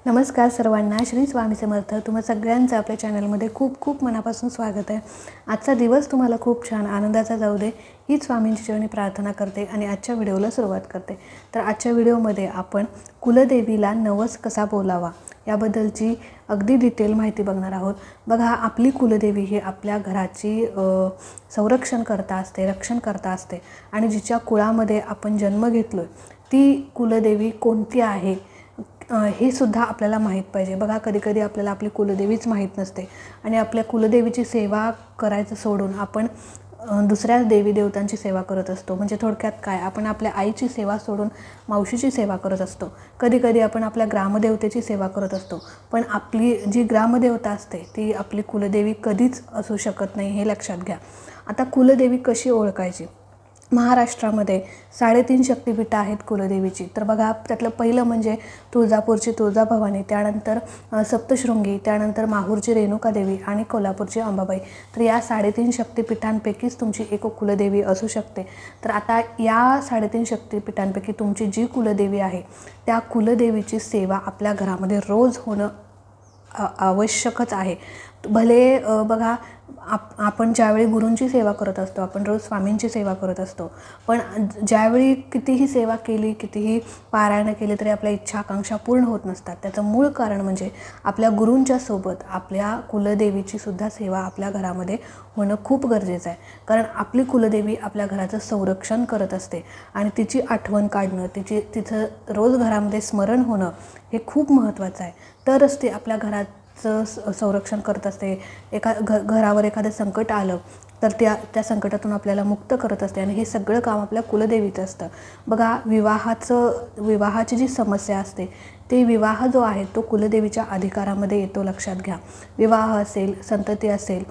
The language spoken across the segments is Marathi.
नमस्कार सर्वांना, श्री स्वामी समर्थ. तुम्हा सगळ्यांचं आपल्या चॅनलमध्ये खूप खूप मनापासून स्वागत आहे. आजचा दिवस तुम्हाला खूप छान आनंदाचा जाऊ दे हीच स्वामींची चरणी प्रार्थना करते आणि आजच्या व्हिडिओला सुरुवात करते. तर आजच्या व्हिडिओमध्ये आपण कुलदेवीला नवस कसा बोलावा याबद्दलची अगदी डिटेल माहिती बघणार आहोत. बघा, आपली कुलदेवी ही आपल्या घराची संरक्षण करता असते, रक्षण करता असते आणि जिच्या कुळामध्ये आपण जन्म घेतलो ती कुलदेवी कोणती आहे हे सुद्धा आपल्याला माहीत पाहिजे. बघा, कधीकधी आपल्याला आपली कुलदेवीच माहीत नसते आणि आपल्या कुलदेवीची सेवा करायचं सोडून आपण दुसऱ्याच देवी देवतांची सेवा करत असतो. म्हणजे थोडक्यात काय, आपण आपल्या आईची सेवा सोडून मावशीची सेवा करत असतो. कधीकधी आपण आपल्या ग्रामदेवतेची सेवा करत असतो. पण आपली जी ग्रामदेवता असते ती आपली कुलदेवी कधीच असू शकत नाही, हे लक्षात घ्या. आता कुलदेवी कशी ओळखायची? महाराष्ट्रामध्ये 3.5 शक्तिपीठं आहेत कुलदेवीची. तर बघा, त्यातलं पहिलं म्हणजे तुळजापूरची तुळजाभवानी, त्यानंतर सप्तशृंगी, त्यानंतर माहूरची रेणुकादेवी आणि कोल्हापूरची अंबाबाई. तर या 3.5 शक्तिपीठांपैकीच तुमची एक कुलदेवी असू शकते. तर आता या 3.5 शक्तिपीठांपैकी तुमची जी कुलदेवी आहे त्या कुलदेवीची सेवा आपल्या घरामध्ये रोज होणं आवश्यकच आहे. भले बघा, आपण ज्यावेळी गुरूंची सेवा करत असतो, आपण रोज स्वामींची सेवा करत असतो, पण ज्यावेळी कितीही सेवा केली, कितीही पारायणं केली तरी आपल्या इच्छा आकांक्षा पूर्ण होत नसतात. त्याचं मूळ कारण म्हणजे आपल्या गुरूंच्या सोबत आपल्या कुलदेवीची सुद्धा सेवा आपल्या घरामध्ये होणं खूप गरजेचं आहे. कारण आपली कुलदेवी आपल्या घराचं संरक्षण करत असते आणि तिची आठवण काढणं, तिचं रोज घरामध्ये स्मरण होणं हे खूप महत्त्वाचं आहे. तरच ती आपल्या घराचं संरक्षण करत असते. घरावर एखादं संकट आलं तर त्या संकटातून आपल्याला मुक्त करत असते आणि हे सगळं काम आपल्या कुलदेवीचं असतं. बघा, विवाहाची जी समस्या असते ते विवाह जो आहे तो कुलदेवीच्या अधिकारामध्ये येतो, लक्षात घ्या. विवाह असेल, संतती असेल,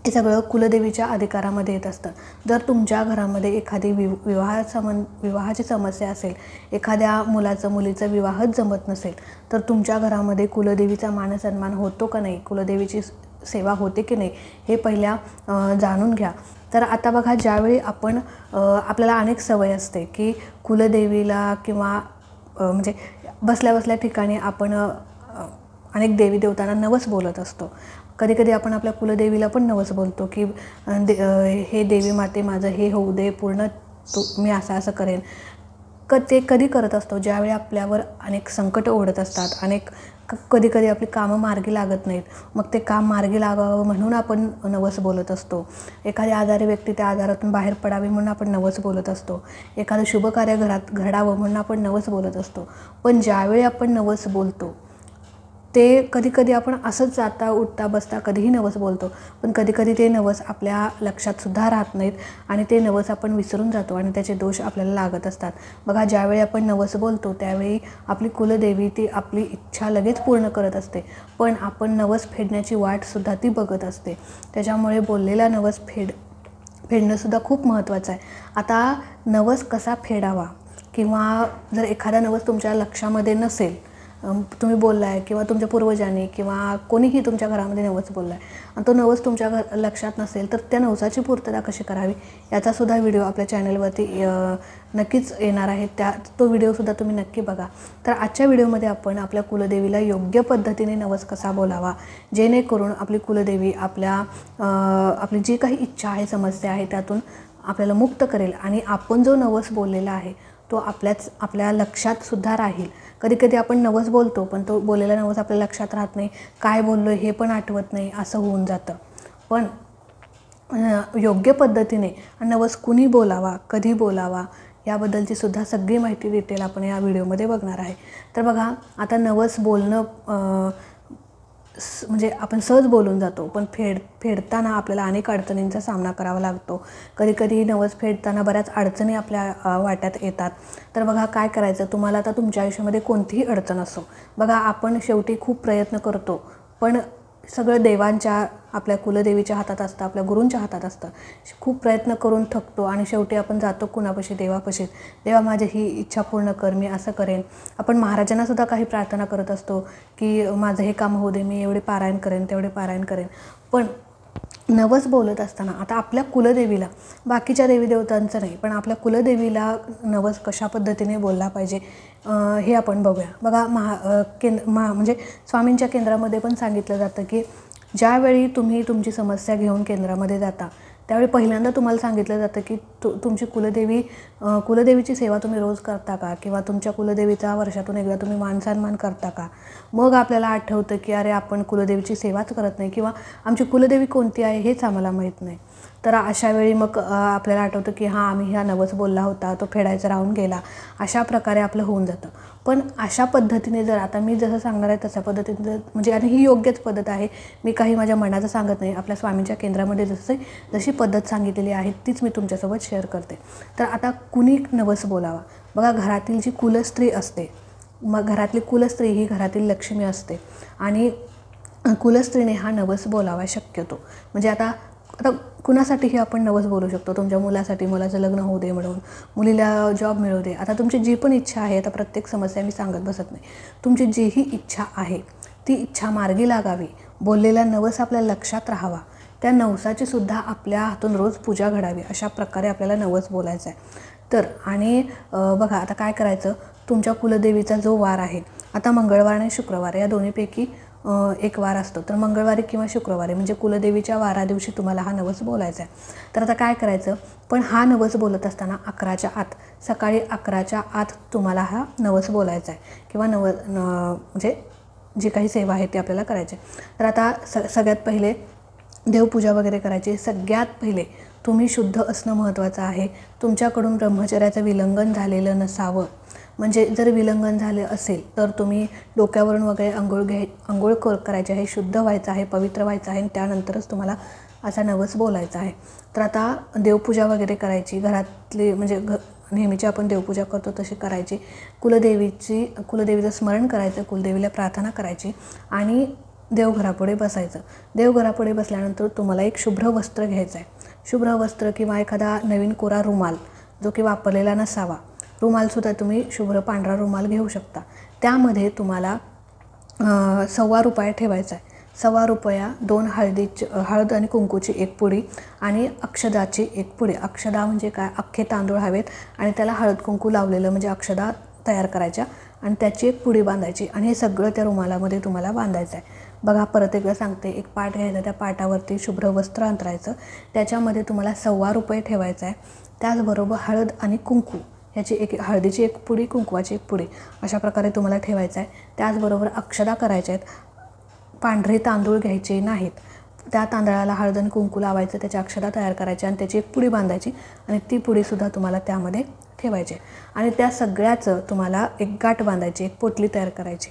हे सगळं कुलदेवीच्या अधिकारामध्ये येत असतं. जर तुमच्या घरामध्ये एखादी विवाहाची समस्या असेल, एखाद्या मुलीचा विवाहच जमत नसेल, तर तुमच्या घरामध्ये कुलदेवीचा मानसन्मान होतो का नाही, कुलदेवीची सेवा होते की नाही, हे पहिल्या जाणून घ्या. तर आता बघा, ज्यावेळी आपल्याला अनेक सवय असते की कुलदेवीला किंवा म्हणजे बसल्या बसल्या ठिकाणी आपण अनेक देवी देवतांना नवस बोलत असतो. कधीकधी आपण आपल्या कुलदेवीला पण नवस बोलतो की हे देवी माते, माझं हे होऊ दे पूर्ण, मी असं करेन. ते कधी करत असतो? ज्यावेळी आपल्यावर अनेक संकट ओढत असतात, कधीकधी आपली कामं मार्गी लागत नाहीत, मग ते काम मार्गी लागावं म्हणून आपण नवस बोलत असतो. एखादी आजारी व्यक्ती त्या आजारातून बाहेर पडावी म्हणून आपण नवस बोलत असतो. एखादं शुभकार्य घरात घडावं म्हणून आपण नवस बोलत असतो. पण ज्यावेळी आपण नवस बोलतो ते कधीकधी आपण असंच जाता उठता बसता कधीही नवस बोलतो, पण कधीकधी ते नवस आपल्या लक्षातसुद्धा राहत नाहीत आणि ते नवस आपण विसरून जातो आणि त्याचे दोष आपल्याला लागत असतात. बघा, ज्यावेळी आपण नवस बोलतो त्यावेळी आपली कुलदेवी ती आपली इच्छा लगेच पूर्ण करत असते, पण आपण नवस फेडण्याची वाटसुद्धा ती बघत असते. त्याच्यामुळे बोललेला नवस फेडणंसुद्धा खूप महत्त्वाचं आहे. आता नवस कसा फेडावा, किंवा जर एखादा नवस तुमच्या लक्षामध्ये नसेल, तुम्ही बोलला आहे किंवा तुमच्या पूर्वजांनी किंवा कोणीही तुमच्या घरामध्ये नवस बोलला आहे आणि तो नवस तुमच्या लक्षात नसेल, तर त्या नवसाची पूर्तता कशी करावी याचासुद्धा व्हिडिओ आपल्या चॅनलवरती नक्कीच येणार आहे. तो व्हिडिओसुद्धा तुम्ही नक्की बघा. तर आजच्या व्हिडिओमध्ये आपण आपल्या कुलदेवीला योग्य पद्धतीने नवस कसा बोलावा, जेणेकरून आपली कुलदेवी आपली जी काही इच्छा आहे, समस्या आहे, त्यातून आपल्याला मुक्त करेल आणि आपण जो नवस बोललेला आहे तो आपल्या लक्षात सुद्धा राहील. कधीकधी आपण नवस बोलतो पण तो बोललेला नवस आपल्या लक्षात राहत नाही, काय बोललो हे पण आठवत नाही, असं होऊन जातं. पण योग्य पद्धतीने नवस कुणी बोलावा, कधी बोलावा याबद्दलची सुद्धा सगळी माहिती डिटेल आपण या व्हिडिओमध्ये बघणार आहे. तर बघा, आता नवस बोलणं म्हणजे आपण सहज बोलून जातो, पण फेडताना आपल्याला अनेक अडचणींचा सामना करावा लागतो. कधीकधी नवस फेडताना बऱ्याच अडचणी आपल्या वाट्यात येतात. तर बघा, काय करायचं, तुम्हाला आता तुमच्या आयुष्यामध्ये कोणतीही अडचण असो, बघा, आपण शेवटी खूप प्रयत्न करतो, पण सगळं देवांच्या, आपल्या कुलदेवीच्या हातात असतं, आपल्या गुरूंच्या हातात असतं. खूप प्रयत्न करून थकतो आणि शेवटी आपण जातो कुणापाशी, देवापाशी. देवा, माझी ही इच्छा पूर्ण कर, मी असं करेन. आपण महाराजांनासुद्धा काही प्रार्थना करत असतो की माझं हे काम होऊ दे, मी एवढे पारायण करेन, तेवढे पारायण करेन. पण नवस बोलत असताना आता आपल्या कुलदेवीला, बाकीच्या देवी देवतांचं नाही, पण आपल्या कुलदेवीला नवस कशा पद्धतीने बोलला पाहिजे हे आपण बघूया. बघा म्हणजे स्वामींच्या केंद्रामध्ये पण सांगितलं जातं की ज्यावेळी तुम्ही तुमची समस्या घेऊन केंद्रामध्ये जाता त्यावेळी पहिल्यांदा तुम्हाला सांगितलं जातं की तुमची कुलदेवीची सेवा तुम्ही रोज करता का, किंवा तुमच्या कुलदेवीचा वर्षातून एकदा तुम्ही मानसन्मान करता का. मग आपल्याला आठवतं की अरे आपण कुलदेवीची सेवाच करत नाही, किंवा आमची कुलदेवी कोणती आहे हेच आम्हाला माहीत नाही. तर अशा वेळी मग आपल्याला आठवतं की हां आम्ही ह्या नवस बोलला होता, तो फेडायचा राहून गेला. अशा प्रकारे आपलं होऊन जातं. पण अशा पद्धतीने जर आता मी जसं सांगणार आहे तशा पद्धतीने जर म्हणजे आणि ही योग्यच पद्धत आहे, मी काही माझ्या मनाचं सांगत नाही. आपल्या स्वामींच्या केंद्रामध्ये जशी पद्धत सांगितलेली आहे तीच मी तुमच्यासोबत शेअर करते. तर आता कुणी नवस बोलावा. बघा घरातील जी कुलस्त्री असते, मग घरातली कुलस्त्री ही घरातील लक्ष्मी असते आणि कुलस्त्रीने हा नवस बोलावा शक्यतो. म्हणजे आता कुणासाठीही आपण नवस बोलू शकतो. तुमच्या मुलासाठी, मुलाचं लग्न होऊ दे म्हणून, मुलीला जॉब मिळू दे. आता तुमची जी पण इच्छा आहे, आता प्रत्येक समस्या मी सांगत बसत नाही, तुमची जीही इच्छा आहे ती इच्छा मार्गी लागावी, बोललेला नवस आपल्या लक्षात राहावा, त्या नवसाची सुद्धा आपल्या हातून रोज पूजा घडावी, अशा प्रकारे आपल्याला नवस बोलायचा आहे. तर आणि बघा आता काय करायचं, तुमच्या कुलदेवीचा जो वार आहे, आता मंगळवार आणि शुक्रवार या दोन्हीपैकी एक वार असतो. तर मंगळवारी किंवा शुक्रवारी म्हणजे कुलदेवीच्या वारा दिवशी तुम्हाला हा नवस बोलायचा आहे. तर आता काय करायचं, पण हा नवस बोलत असताना 11च्या आत, सकाळी 11च्या आत तुम्हाला हा नवस बोलायचा आहे, किंवा म्हणजे जी काही सेवा आहे ती आपल्याला करायची. तर आता सगळ्यात पहिले देवपूजा वगैरे करायची. सगळ्यात पहिले तुम्ही शुद्ध असणं महत्त्वाचं आहे. तुमच्याकडून ब्रह्मचर्याचं विलंघन झालेलं नसावं. म्हणजे जर विलंघन झाले असेल तर तुम्ही डोक्यावरून वगैरे आंघोळ करायची आहे, शुद्ध व्हायचं आहे, पवित्र व्हायचं आहे, आणि त्यानंतरच तुम्हाला असा नवस बोलायचा आहे. तर आता देवपूजा वगैरे करायची, घरातली म्हणजे नेहमीची आपण देवपूजा करतो तशी करायची. कुलदेवीचं स्मरण करायचं, कुलदेवीला प्रार्थना करायची आणि देवघरापुढे बसायचं. देवघरापुढे बसल्यानंतर तुम्हाला एक शुभ्र वस्त्र घ्यायचं आहे. शुभ्र वस्त्र किंवा एखादा नवीन कोरा रुमाल जो की वापरलेला नसावा, रुमालसुद्धा तुम्ही शुभ्र पांढरा रुमाल घेऊ शकता. त्यामध्ये तुम्हाला ₹1.25 ठेवायचा आहे. ₹1.25, 2 हळद आणि कुंकूची एक पुडी आणि अक्षदाची एक पुडी. अक्षदा म्हणजे काय, अख्खे तांदूळ हवेत आणि त्याला हळद कुंकू लावलेलं म्हणजे अक्षदा तयार करायच्या आणि त्याची एक पुडी बांधायची आणि हे सगळं त्या रुमालामध्ये तुम्हाला बांधायचं आहे. बघा परत एकदा सांगते, एक पाट घ्यायचा, त्या पाटावरती शुभ्र वस्त्र अंतरायचं, त्याच्यामध्ये तुम्हाला ₹1.25 ठेवायचा आहे. त्याचबरोबर हळद आणि कुंकू ह्याची हळदीची एक पुडी, कुंकवाची एक पुडी, अशा प्रकारे तुम्हाला ठेवायचं आहे. त्याचबरोबर अक्षदा करायच्या आहेत. पांढरे तांदूळ घ्यायचे नाहीत, त्या तांदळाला हळद आणि कुंकू लावायचं, त्याच्या अक्षदा तयार करायच्या आणि त्याची एक पुडी बांधायची आणि ती पुडीसुद्धा तुम्हाला त्यामध्ये ठेवायची आणि त्या सगळ्याचं तुम्हाला एक गाठ बांधायची, एक पोटली तयार करायची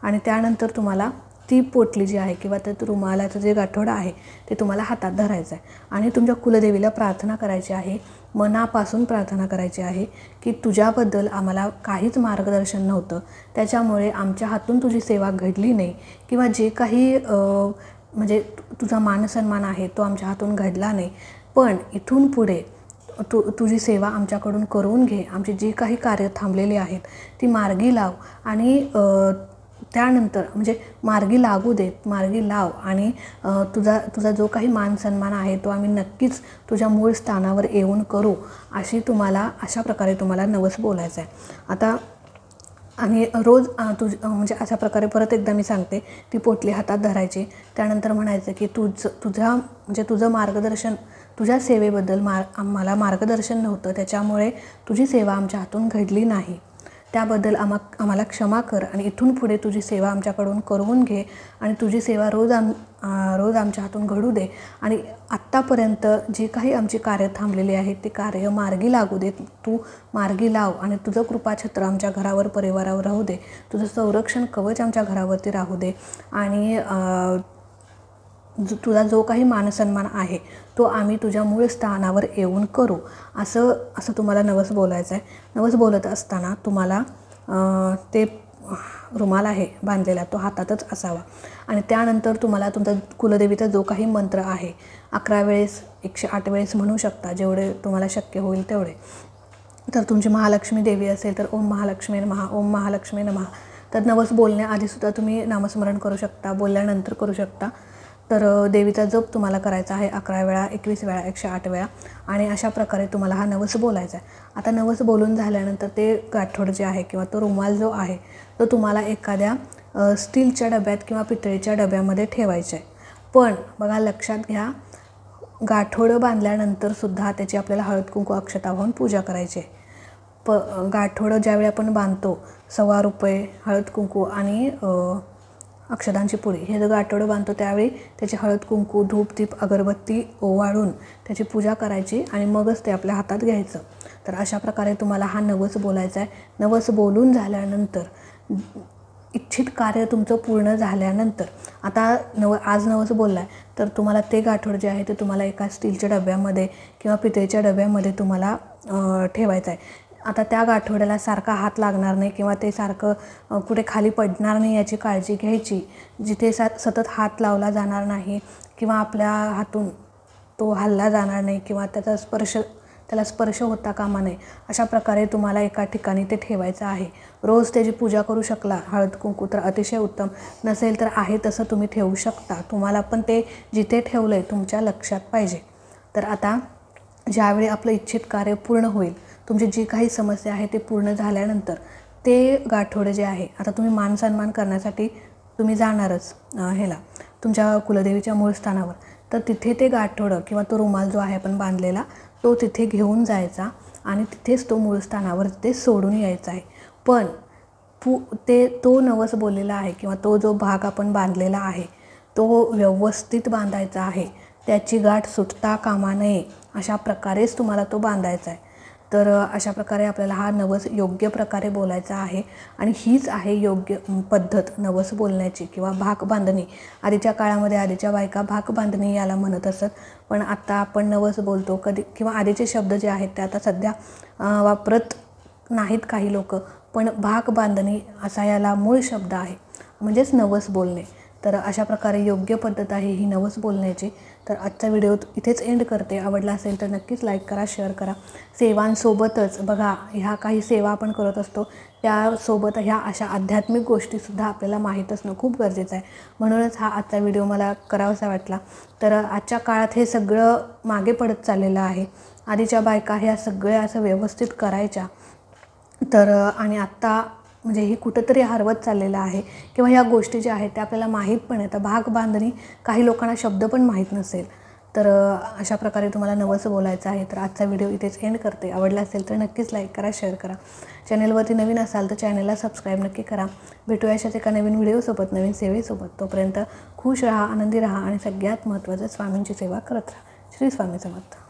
आणि त्यानंतर तुम्हाला ती पोटली जी आहे किंवा त्या रुमालाचं जे गाठोडं आहे ते तुम्हाला हातात धरायचं आहे आणि तुमच्या कुलदेवीला प्रार्थना करायची आहे, मनापासून प्रार्थना करायची आहे की तुझ्याबद्दल आम्हाला काहीच मार्गदर्शन नव्हतं, त्याच्यामुळे आमच्या हातून तुझी सेवा घडली नाही किंवा जे काही म्हणजे तुझा मानसन्मान आहे तो आमच्या हातून घडला नाही, पण इथून पुढे तुझी सेवा आमच्याकडून करून घे, आमची जी काही कार्य थांबलेली आहेत ती मार्गी लाव आणि त्यानंतर म्हणजे मार्गी लागू देत, मार्गी लाव आणि तुझा जो काही मान सन्मान आहे तो आम्ही नक्कीच तुझ्या मूळ स्थानावर येऊन करू, अशा प्रकारे तुम्हाला नवस बोलायचं आहे. आता आणि रोज म्हणजे अशा प्रकारे परत एकदा मी सांगते, ती पोटली हातात धरायची, त्यानंतर म्हणायचं की तुझं मार्गदर्शन, तुझ्या सेवेबद्दल आम्हाला मार्गदर्शन नव्हतं, त्याच्यामुळे तुझी सेवा आमच्या हातून घडली नाही, त्याबद्दल आम्हाला क्षमा कर आणि इथून पुढे तुझी सेवा आमच्याकडून करून घे आणि तुझी सेवा रोज आमच्या हातून घडू दे आणि आत्तापर्यंत जी काही आमची कार्य थांबलेली आहेत ती कार्य मार्गी लागू दे, तू मार्गी लाव आणि तुझं कृपाछत्र आमच्या घरावर, परिवारावर राहू दे, तुझं संरक्षण कवच आमच्या घरावरती राहू दे आणि तुझा जो काही मानसन्मान आहे तो आम्ही तुझ्या मूळ स्थानावर येऊन करू, असं तुम्हाला नवस बोलायचं आहे. नवस बोलत असताना तुम्हाला ते रुमाल आहे बांधलेला तो हातातच असावा आणि त्यानंतर तुम्हाला तुमचा कुलदेवीचा जो काही मंत्र आहे 11 वेळेस 108 वेळेस म्हणू शकता, जेवढे तुम्हाला शक्य होईल तेवढे. तर तुमची महालक्ष्मी देवी असेल तर ओम महालक्ष्मी नमः, ओम महालक्ष्मी नमः. तर नवस बोलण्याआधीसुद्धा तुम्ही नामस्मरण करू शकता, बोलल्यानंतर करू शकता. तर देवीचा जप तुम्हाला करायचा आहे 11 वेळा, 21 वेळा, 108 वेळा आणि अशा प्रकारे तुम्हाला हा नवस बोलायचा आहे. आता नवस बोलून झाल्यानंतर ते गाठोड जे आहे किंवा तो रुमाल जो आहे तो तुम्हाला एखाद्या स्टीलच्या डब्यात किंवा पितळेच्या डब्यामध्ये ठेवायचा आहे. पण बघा लक्षात घ्या, गाठोडं बांधल्यानंतरसुद्धा त्याची आपल्याला हळद कुंकू अक्षता वाहून पूजा करायची आहे. गाठोडं ज्यावेळी आपण बांधतो ₹1.25 हळद कुंकू आणि अक्षतांची पुडी हे जर गाठोडं बांधतो त्यावेळी त्याची हळद कुंकू, धूप, दीप, अगरबत्ती ओवाळून त्याची पूजा करायची आणि मगच ते आपल्या हातात घ्यायचं. तर अशा प्रकारे तुम्हाला हा नवस बोलायचा आहे. नवस बोलून झाल्यानंतर इच्छित कार्य तुमचं पूर्ण झाल्यानंतर आता आज नवस बोलला आहे तर तुम्हाला ते गाठोड जे आहे ते तुम्हाला एका स्टीलच्या डब्यामध्ये किंवा पितळेच्या डब्यामध्ये तुम्हाला ठेवायचं आहे. आता त्या गाठोड्याला सारखा हात लागणार नाही किंवा ते सारखं कुठे खाली पडणार नाही याची काळजी घ्यायची. जिथे सतत हात लावला जाणार नाही किंवा आपल्या हातून तो हलला जाणार नाही किंवा त्याला स्पर्श होता कामा नये अशा प्रकारे तुम्हाला एका ठिकाणी ते ठेवायचं आहे. रोज त्याची पूजा करू शकला हळद कुंकू तर अतिशय उत्तम, नसेल तर आहे तसं तुम्ही ठेवू शकता. तुम्हाला पण ते जिथे ठेवलं आहे तुमच्या लक्षात पाहिजे. तर आता ज्यावेळी आपलं इच्छित कार्य पूर्ण होईल, तुमची जी काही समस्या आहे ते पूर्ण झाल्यानंतर ते गाठोडे जे आहे, आता तुम्ही मान सन्मान करण्यासाठी तुम्ही जाणारच ह्याला तुमच्या कुलदेवीच्या मूळ स्थानावर, तर तिथे ते गाठोडं किंवा तो रुमाल जो आहे आपण बांधलेला तो तिथे घेऊन जायचा आणि तिथेच तो मूळ स्थानावर ते सोडून यायचा आहे. पण तो नवस बोललेला आहे किंवा तो जो भाग आपण बांधलेला आहे तो व्यवस्थित बांधायचा आहे. त्याची गाठ सुटता कामा नये अशा प्रकारेच तुम्हाला तो बांधायचा आहे. तर अशा प्रकारे आपल्याला हा नवस योग्य प्रकारे बोलायचा आहे आणि हीच आहे योग्य पद्धत नवस बोलण्याची किंवा भाक बांधणी. आधीच्या काळामध्ये आधीच्या बायका भाक बांधणी याला म्हणत असत, पण आता आपण नवस बोलतो कधी किंवा आधीचे शब्द जे आहेत ते आता सध्या वापरत नाहीत काही लोक, पण भाक बांधणी असा याला मूळ शब्द आहे, म्हणजेच नवस बोलणे. तर अशा प्रकारे योग्य पद्धत आहे ही नवस बोलण्याची. तर आजचा व्हिडिओ इथेच एंड करते. आवडला असेल तर नक्कीच लाईक करा, शेअर करा. सेवांसोबतच बघा ह्या काही सेवा आपण करत असतो त्यासोबत ह्या अशा आध्यात्मिक गोष्टीसुद्धा आपल्याला माहीत असणं खूप गरजेचं आहे. म्हणूनच हा आजचा व्हिडिओ मला करावासा वाटला. तर आजच्या काळात हे सगळं मागे पडत चाललेलं आहे. आधीच्या बायका ह्या सगळ्या असं व्यवस्थित करायच्या, तर आणि आत्ता म्हणजे ही कुठंतरी हरवत चाललेलं आहे किंवा ह्या गोष्टी ज्या आहेत त्या आपल्याला माहीत पण आहे. तर भाग बांधणी काही लोकांना शब्द पण माहीत नसेल. तर अशा प्रकारे तुम्हाला नवस बोलायचं आहे. तर आजचा व्हिडिओ इथेच एंड करते. आवडला असेल तर नक्कीच लाईक करा, शेअर करा. चॅनलवरती नवीन असाल तर चॅनलला सबस्क्राईब नक्की करा. भेटूया अशाच एका नवीन व्हिडिओसोबत, नवीन सेवेसोबत. तोपर्यंत खुश राहा, आनंदी राहा आणि सगळ्यात महत्त्वाचं स्वामींची सेवा करत राहा. श्री स्वामी समर्थ.